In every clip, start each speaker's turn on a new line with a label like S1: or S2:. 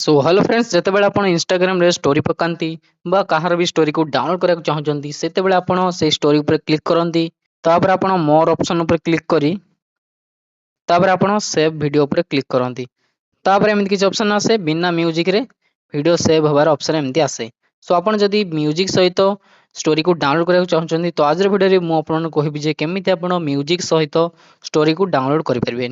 S1: So hello friends ଯେତେବେଳେ ଆପଣ Instagram ରେ ଷ୍ଟୋରୀ ପକାନ୍ତି ବା କାହାର ବି ଷ୍ଟୋରୀ କୁ ଡାଉନଲୋଡ କରିବାକୁ ଚାହୁଁଛନ୍ତି ସେତେବେଳେ ଆପଣ ସେଇ ଷ୍ଟୋରୀ ଉପରେ କ୍ଲିକ୍ କରନ୍ତି। ତାପରେ ଆପଣ ମୋର ଅପସନ ଉପରେ କ୍ଲିକ୍ କରି ତାପରେ ଆପଣ ସେଭ୍ ଭିଡିଓ ଉପରେ କ୍ଲିକ୍ କରନ୍ତି। ତାପରେ ଏମିତି କିଛି ଅପସନ ଆସେ ବିନା ମ୍ୟୁଜିକ ରେ ଭିଡିଓ ସେଭ୍ ହବାର ଅପସନ ଏମିତି ଆସେ। ସो ଆପଣ ଯଦି ମ୍ୟୁଜିକ ସହିତ ଷ୍ଟୋରୀ କୁ ଡାଉନଲୋଡ କରିବାକୁ ଚାହୁଁଛନ୍ତି ତ ଆଜିର ଭିଡିଓରେ ମୁଁ ଆପଣଙ୍କୁ କହିବି ଯେ କେମିତି ଆପଣ ମ୍ୟୁଜିକ ସହିତ ଷ୍ଟୋରୀ କୁ ଡାଉନଲୋଡ କରିପାରିବେ।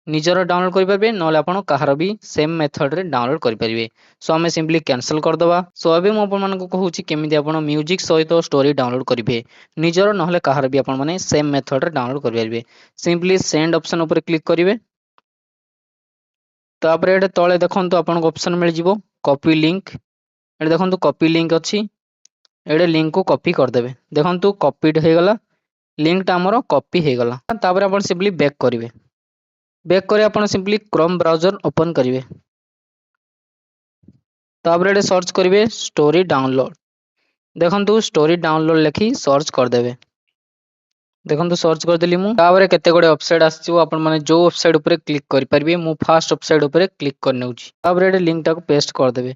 S1: ନିଜର ଡାଉନଲୋଡ କରିପାରିବେ ନହେଲେ ଆପଣ କାହାର ବି ସେମ୍ ମେଥଡ ରେ ଡାଉନଲୋଡ କରିପାରିବେ। ସो ଆମେ ସିମ୍ପଲି କ୍ୟାନସଲ କରିଦବା। ସो ଏବେ ମୁଁ ଆପଣମାନଙ୍କୁ କହୁଛି କେମିତି ଆପଣ ମ୍ୟୁଜିକ ସହିତ ଷ୍ଟୋରୀ ଡାଉନଲୋଡ କରିବେ। ନିଜର ନହେଲେ କାହାର ବି ଆପଣ ମାନେ ସେମ୍ ମେଥଡ ରେ ଡାଉନଲୋଡ କରିପାରିବେ। ସିମ୍ପଲି ସେଣ୍ଡ ଅପସନ ଉପରେ କ୍ଲିକ୍ କରିବେ। ତାପରେ ଏଠି ତଳେ ଦେଖନ୍ତୁ ଆପଣଙ୍କୁ ଅପସନ ମିଳିଯିବ କପି ଲିଙ୍କ। ଏଠି ଦେଖନ୍ତୁ କପି ଲିଙ୍କ ଅଛି। ଏଠି ଲିଙ୍କ କୁ କପି କରିଦେବେ। ଦେଖନ୍ତୁ କପିଡ ହେଇଗଲା। ଲିଙ୍କ ଟା ଆମର କପି ହେଇଗଲା। ତାପରେ ଆପଣ ସିମ୍ପଲି ବ୍ୟାକ୍ କରିବେ। ବ୍ୟାକ୍ କରି ଆପଣ ସିମ୍ପଲି କ୍ରୋମ ବ୍ରାଉଜର ଓପନ କରିବେ। ତାପରେ ଏଠି ସର୍ଚ୍ଚ କରିବେ ଷ୍ଟୋରୀ ଡାଉନଲୋଡ। ଦେଖନ୍ତୁ ଷ୍ଟୋରୀ ଡାଉନଲୋଡ ଲେଖି ସର୍ଚ୍ଚ କରିଦେବେ। ଦେଖନ୍ତୁ ସର୍ଚ୍ଚ କରିଦେଲି ମୁଁ। ତାପରେ କେତେ ଗୁଡେ ୱେବସାଇଟ ଆସିଯିବ ଆପଣ ମାନେ ଯୋଉ ୱେବସାଇଟ ଉପରେ କ୍ଲିକ୍ କରିପାରିବେ। ମୁଁ ଫାଷ୍ଟ ୱେବସାଇଟ ଉପରେ କ୍ଲିକ୍ କରିନେଉଛି। ତାପରେ ଏଠି ଲିଙ୍କ ଟାକୁ ପେଷ୍ଟ କରିଦେବେ।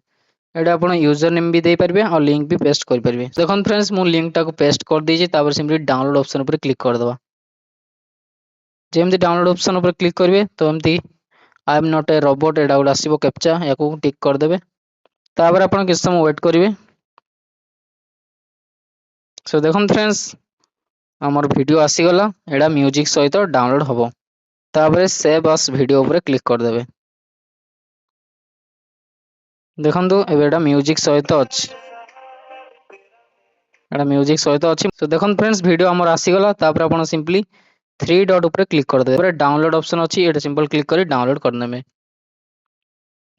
S1: ଏଠି ଆପଣ ୟୁଜର ନେମ୍ ବି ଦେଇପାରିବେ ଆଉ ଲିଙ୍କ ବି ପେଷ୍ଟ କରିପାରିବେ। ଦେଖନ୍ତୁ ଫ୍ରେଣ୍ଡସ୍ ମୁଁ ଲିଙ୍କ ଟାକୁ ପେଷ୍ଟ କରିଦେଇଛି। ତାପରେ ସିମ୍ପଲି ଡାଉନଲୋଡ ଅପସନ ଉପରେ କ୍ଲିକ୍ କରିଦେବା। ଯେମିତି ଡାଉନଲୋଡ ଅପସନ ଉପରେ କ୍ଲିକ୍ କରିବେ ତ ଏମିତି I M not a robot ଏଇଟା ଗୋଟେ ଆସିବ କ୍ୟାପଚା, ୟାକୁ ଟିକ୍ କରିଦେବେ। ତାପରେ ଆପଣ କିଛି ସମୟ ୱେଟ୍ କରିବେ। ସो ଦେଖନ୍ତୁ ଫ୍ରେଣ୍ଡସ୍ ଆମର ଭିଡିଓ ଆସିଗଲା। ଏଇଟା ମ୍ୟୁଜିକ ସହିତ ଡାଉନଲୋଡ ହବ। ତାପରେ ସେଭ୍ ଆସ୍ ଭିଡିଓ ଉପରେ କ୍ଲିକ୍ କରିଦେବେ। ଦେଖନ୍ତୁ ଏବେ ଏଟା ମ୍ୟୁଜିକ ସହିତ ଅଛି। ଏଟା ମ୍ୟୁଜିକ ସହିତ ଅଛି। ତ ଦେଖନ୍ତୁ ଫ୍ରେଣ୍ଡସ୍ ଭିଡିଓ ଆମର ଆସିଗଲା। ତାପରେ ଆପଣ ସିମ୍ପଲି थ्री डॉट ଉପରେ କ୍ଲିକ୍ କରିଦେବେ। ତାପରେ ଡାଉନଲୋଡ ଅପସନ ଅଛି। ଏଠି ସିମ୍ପଲ କ୍ଲିକ୍ କରି ଡାଉନଲୋଡ କରିନେବେ।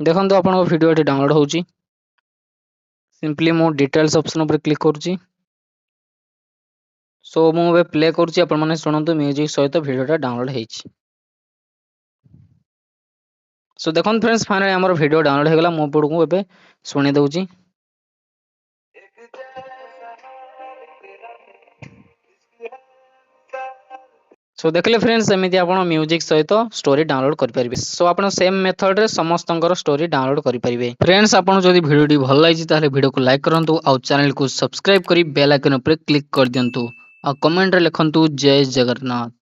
S1: ଦେଖନ୍ତୁ ଆପଣଙ୍କ ଭିଡିଓ ଏଠି ଡାଉନଲୋଡ ହଉଛି। ସିମ୍ପଲି ମୁଁ ଡିଟେଲ୍ସ ଅପସନ ଉପରେ କ୍ଲିକ୍ କରୁଛି। ସୋ ମୁଁ ଏବେ ପ୍ଲେ କରୁଛି। ଆପଣ ମାନେ ଶୁଣନ୍ତୁ ମ୍ୟୁଜିକ ସହିତ ଭିଡିଓଟା ଡାଉନଲୋଡ ହେଇଛି। ସो ଦେଖନ୍ତୁ ଫ୍ରେଣ୍ଡସ୍ ଫାଇନାଲି ଆମର ଭିଡିଓ ଡାଉନଲୋଡ ହେଇଗଲା। ମୁଁ ଆପଣଙ୍କୁ ଏବେ ଶୁଣି ଦଉଛି। ସो ଦେଖିଲେ ଫ୍ରେଣ୍ଡସ୍ ଏମିତି ଆପଣ ମ୍ୟୁଜିକ ସହିତ ଷ୍ଟୋରୀ ଡାଉନଲୋଡ କରିପାରିବେ। ସୋ ଆପଣ ସେମ୍ ମେଥଡରେ ସମସ୍ତଙ୍କର ଷ୍ଟୋରୀ ଡାଉନଲୋଡ କରିପାରିବେ। ଫ୍ରେଣ୍ଡସ୍ ଆପଣଙ୍କୁ ଯଦି ଭିଡିଓଟି ଭଲ ଲାଗିଛି ତାହେଲେ ଭିଡିଓକୁ ଲାଇକ୍ କରନ୍ତୁ ଆଉ ଚ୍ୟାନେଲକୁ ସବସ୍କ୍ରାଇବ କରି ବେଲ୍ ଆଇକନ ଉପରେ କ୍ଲିକ୍ କରିଦିଅନ୍ତୁ ଆଉ କମେଣ୍ଟରେ ଲେଖନ୍ତୁ ଜୟ ଜଗନ୍ନାଥ।